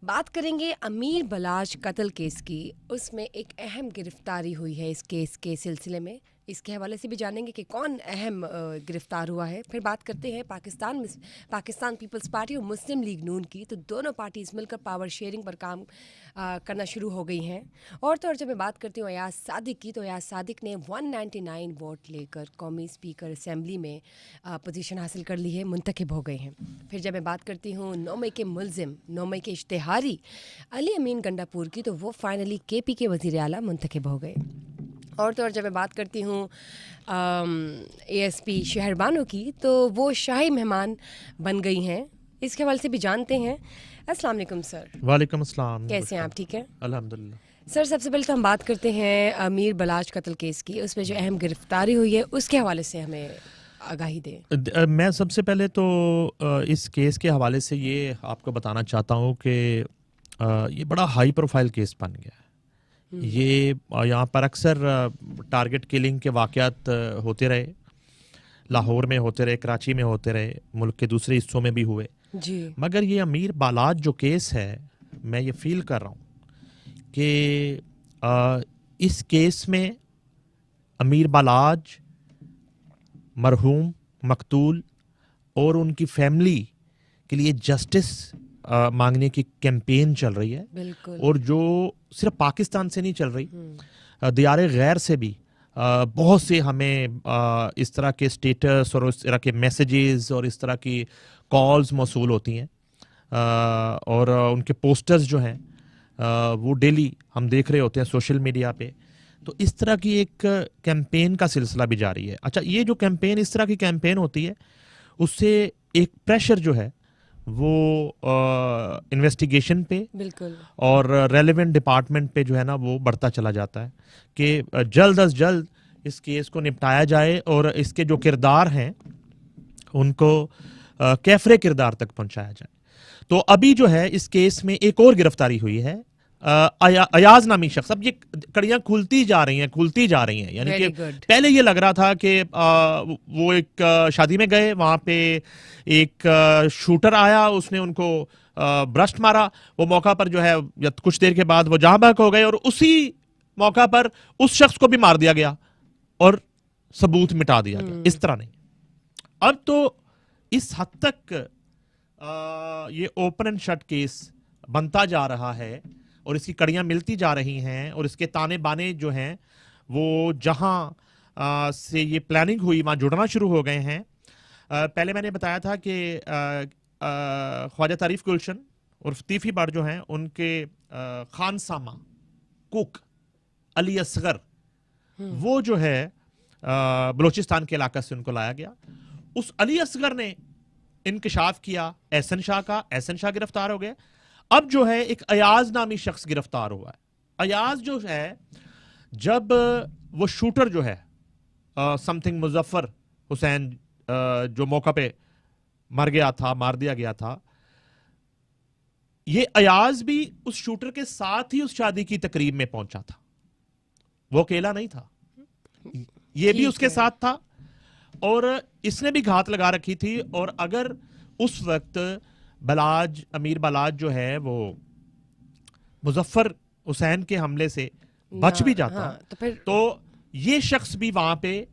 بات کریں گے امیر بلاج قتل کیس کی. اس میں ایک اہم گرفتاری ہوئی ہے اس کیس کے سلسلے میں. اس کے حوالے سے بھی جانیں گے کہ کون اہم گرفتار ہوا ہے. پھر بات کرتے ہیں پاکستان پیپلز پارٹی اور مسلم لیگ نون کی. تو دونوں پارٹیز مل کر پاور شیئرنگ پر کام کرنا شروع ہو گئی ہیں. اور تو اور جب میں بات کرتی ہوں ایاز صادق کی, تو ایاز صادق نے 199 ووٹ لے کر قومی اسپیکر اسمبلی میں پوزیشن حاصل کر لی ہے, منتخب ہو گئے ہیں. پھر جب میں بات کرتی ہوں 9 مئی کے ملزم, 9 مئی کے اشتہاری علی امین گنڈا پور کی, تو وہ فائنلی کے پی کے وزیر اعلیٰ منتخب ہو گئے. اور تو اور جب میں بات کرتی ہوں اے ایس پی شہربانو کی, تو وہ شاہی مہمان بن گئی ہیں. اس کے حوالے سے بھی جانتے ہیں. السلام علیکم سر. وعلیکم السلام. کیسے ہیں آپ؟ ٹھیک ہے الحمدللہ. سر, سب سے پہلے تو ہم بات کرتے ہیں امیر بلاج قتل کیس کی. اس میں جو اہم گرفتاری ہوئی ہے اس کے حوالے سے ہمیں آگاہی دیں. میں سب سے پہلے تو اس کیس کے حوالے سے یہ آپ کو بتانا چاہتا ہوں کہ یہ بڑا ہائی پروفائل کیس بن گیا ہے. یہ یہاں پر اکثر ٹارگٹ کلنگ کے واقعات ہوتے رہے, لاہور میں ہوتے رہے, کراچی میں ہوتے رہے, ملک کے دوسرے حصوں میں بھی ہوئے جی. مگر یہ امیر بالاج جو کیس ہے, میں یہ فیل کر رہا ہوں کہ اس کیس میں امیر بالاج, مرحوم, مقتول اور ان کی فیملی کے لیے جسٹس مانگنے کی کیمپین چل رہی ہے. بالکل. اور جو صرف پاکستان سے نہیں چل رہی, دیار غیر سے بھی بہت سے ہمیں اس طرح کے سٹیٹس اور اس طرح کے میسیجز اور اس طرح کی کالز موصول ہوتی ہیں, اور ان کے پوسٹرز جو ہیں وہ ڈیلی ہم دیکھ رہے ہوتے ہیں سوشل میڈیا پہ. تو اس طرح کی ایک کیمپین کا سلسلہ بھی جاری ہے. اچھا, یہ جو کیمپین, اس طرح کی کیمپین ہوتی ہے, اس سے ایک پریشر جو ہے وہ انویسٹیگیشن پہ بالکل اور ریلیونٹ ڈپارٹمنٹ پہ جو ہے نا وہ بڑھتا چلا جاتا ہے کہ جلد از جلد اس کیس کو نپٹایا جائے اور اس کے جو کردار ہیں ان کو کیفرے کردار تک پہنچایا جائے. تو ابھی جو ہے اس کیس میں ایک اور گرفتاری ہوئی ہے, ایاز نامی شخص. اب یہ کڑیاں کھلتی جا رہی ہیں, یعنی کہ پہلے یہ لگ رہا تھا کہ وہ ایک شادی میں گئے, وہاں پہ ایک شوٹر آیا, اس نے ان کو برسٹ مارا. وہ موقع پر جو ہے کچھ دیر کے بعد وہ جہاں بحق ہو گئے, اور اسی موقع پر اس شخص کو بھی مار دیا گیا اور ثبوت مٹا دیا گیا. اس طرح نہیں. اب تو اس حد تک یہ اوپن اینڈ شٹ کیس بنتا جا رہا ہے اور اس کی کڑیاں ملتی جا رہی ہیں, اور اس کے تانے بانے جو ہیں وہ جہاں سے یہ پلاننگ ہوئی وہاں جڑنا شروع ہو گئے ہیں. پہلے میں نے بتایا تھا کہ خواجہ تعریف گلشن اور فتیفی بڑ جو ہیں ان کے خان سامہ کوک علی اصغر, وہ جو ہے بلوچستان کے علاقہ سے ان کو لایا گیا. اس علی اصغر نے انکشاف کیا احسن شاہ کا, احسن شاہ گرفتار ہو گئے. اب جو ہے ایک ایاز نامی شخص گرفتار ہوا ہے. ایاز جو ہے, جب وہ شوٹر جو ہے سم تھنگ مظفر حسین جو موقع پہ مر گیا تھا, مار دیا گیا تھا, یہ ایاز بھی اس شوٹر کے ساتھ ہی اس شادی کی تقریب میں پہنچا تھا. وہ اکیلا نہیں تھا, یہ بھی اس کے ساتھ تھا, اور اس نے بھی گھات لگا رکھی تھی. اور اگر اس وقت امیر بالاج جو ہے وہ مظفر حسین کے حملے سے بچ بھی جاتا, تو یہ شخص بھی وہاں پہ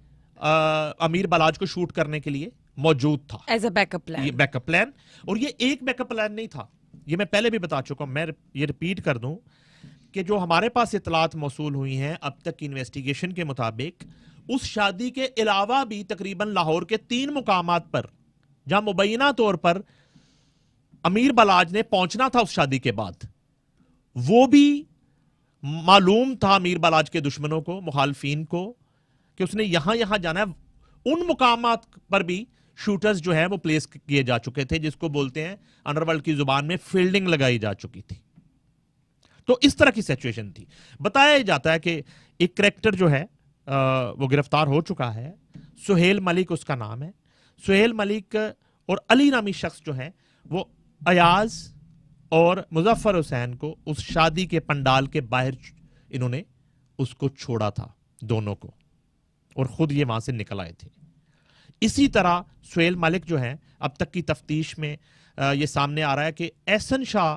امیر بالاج کو شوٹ کرنے کے لیے موجود تھا as a back up plan. اور یہ ایک بیک اپ پلان نہیں تھا, یہ میں پہلے بھی بتا چکا ہوں, میں یہ ریپیٹ کر دوں کہ جو ہمارے پاس اطلاعات موصول ہوئی ہیں اب تک کی انویسٹیگیشن کے مطابق, اس شادی کے علاوہ بھی تقریباً لاہور کے 3 مقامات پر جہاں مبینہ طور پر امیر بالاج نے پہنچنا تھا اس شادی کے بعد, وہ بھی معلوم تھا امیر بالاج کے دشمنوں کو, مخالفین کو, کہ اس نے یہاں جانا ہے. ان مقامات پر بھی شوٹرز جو ہیں وہ پلیس کیے جا چکے تھے, جس کو بولتے ہیں انڈر ورلڈ کی زبان میں فیلڈنگ لگائی جا چکی تھی. تو اس طرح کی سچویشن تھی. بتایا جاتا ہے کہ ایک کریکٹر جو ہے وہ گرفتار ہو چکا ہے, سہیل ملک اس کا نام ہے. سہیل ملک اور علی نامی شخص جو ہے وہ ایاز اور مظفر حسین کو اس شادی کے پنڈال کے باہر انہوں نے اس کو چھوڑا تھا, دونوں کو, اور خود یہ وہاں سے نکل آئے تھے. اسی طرح سہیل ملک جو ہے, اب تک کی تفتیش میں یہ سامنے آ رہا ہے کہ احسن شاہ